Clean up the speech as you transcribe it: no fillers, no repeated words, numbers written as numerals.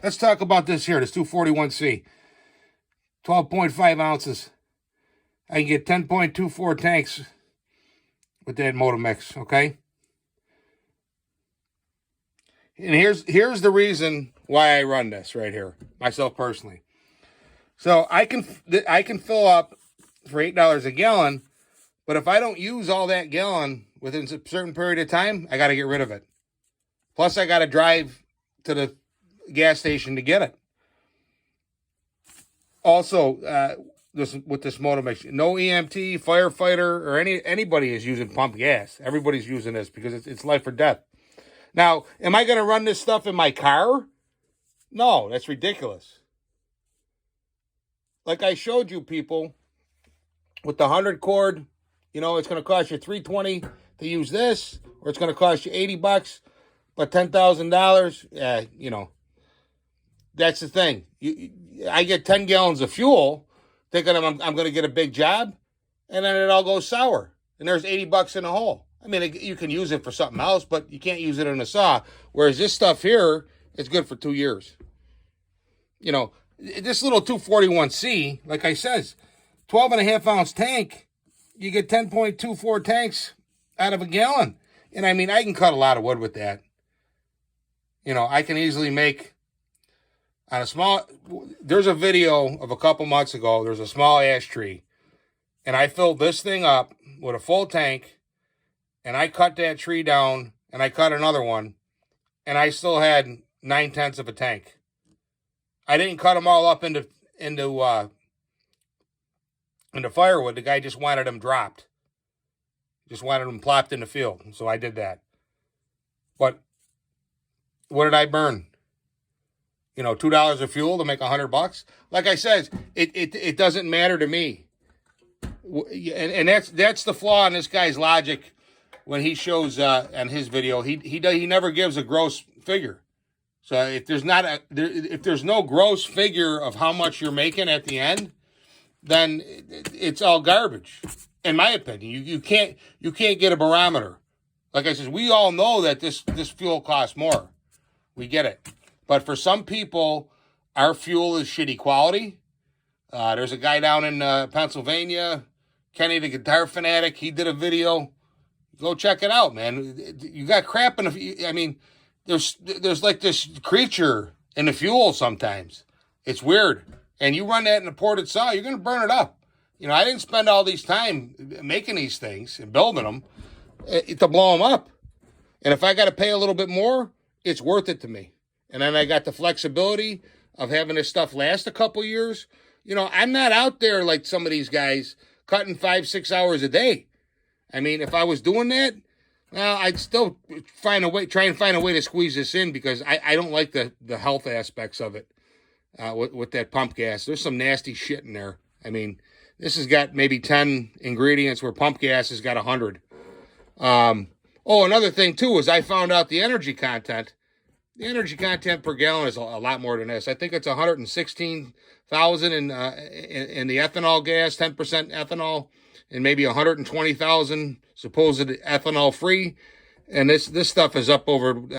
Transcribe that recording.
let's talk about this here, this 241C. 12.5 ounces. I can get 10.24 tanks with that motomix, okay? And here's the reason why I run this right here, myself personally. So I can fill up for $8 a gallon, but if I don't use all that gallon within a certain period of time, I got to get rid of it. Plus, I got to drive to the gas station to get it. Also, with this motomix, no EMT, firefighter, or anybody is using pump gas. Everybody's using this because it's life or death. Now, am I going to run this stuff in my car? No, that's ridiculous. Like I showed you, people, with the 100 cord, you know, it's going to cost you $320 to use this, or it's going to cost you $80, but $10,000, you know, that's the thing. I get 10 gallons of fuel, thinking I'm going to get a big job, and then it all goes sour, and there's $80 in the hole. I mean, you can use it for something else, but you can't use it in a saw. Whereas this stuff here is good for 2 years. You know, this little 241C, like I says, 12.5 ounce tank, you get 10.24 tanks out of a gallon. And I mean, I can cut a lot of wood with that. You know, I can easily make on a small, there's a video of a couple months ago, there's a small ash tree, and I filled this thing up with a full tank, and I cut that tree down, and I cut another one, and I still had 9/10 of a tank. I didn't cut them all up into firewood. The guy just wanted them dropped. Just wanted them plopped in the field, so I did that. But what did I burn? You know, $2 of fuel to make $100. Like I said, it doesn't matter to me. And that's the flaw in this guy's logic. When he shows on his video, he never gives a gross figure. So if there's no gross figure of how much you're making at the end, then it's all garbage. In my opinion, you can't get a barometer. Like I said, we all know that this fuel costs more. We get it. But for some people, our fuel is shitty quality. There's a guy down in Pennsylvania, Kenny the Guitar Fanatic. He did a video. Go check it out, man. You got crap in the. I mean, there's like this creature in the fuel sometimes. It's weird. And you run that in a ported saw, you're going to burn it up. You know, I didn't spend all these time making these things and building them to blow them up. And if I got to pay a little bit more, it's worth it to me. And then I got the flexibility of having this stuff last a couple years. You know, I'm not out there like some of these guys cutting 5-6 hours a day. I mean, if I was doing that, well, I'd still try and find a way to squeeze this in because I don't like the health aspects of it with that pump gas. There's some nasty shit in there. I mean, this has got maybe 10 ingredients where pump gas has got 100. Another thing, too, is I found out the energy content. The energy content per gallon is a lot more than this. I think it's 116,000 in the ethanol gas, 10% ethanol, and maybe 120,000 supposed ethanol free. And this stuff is up over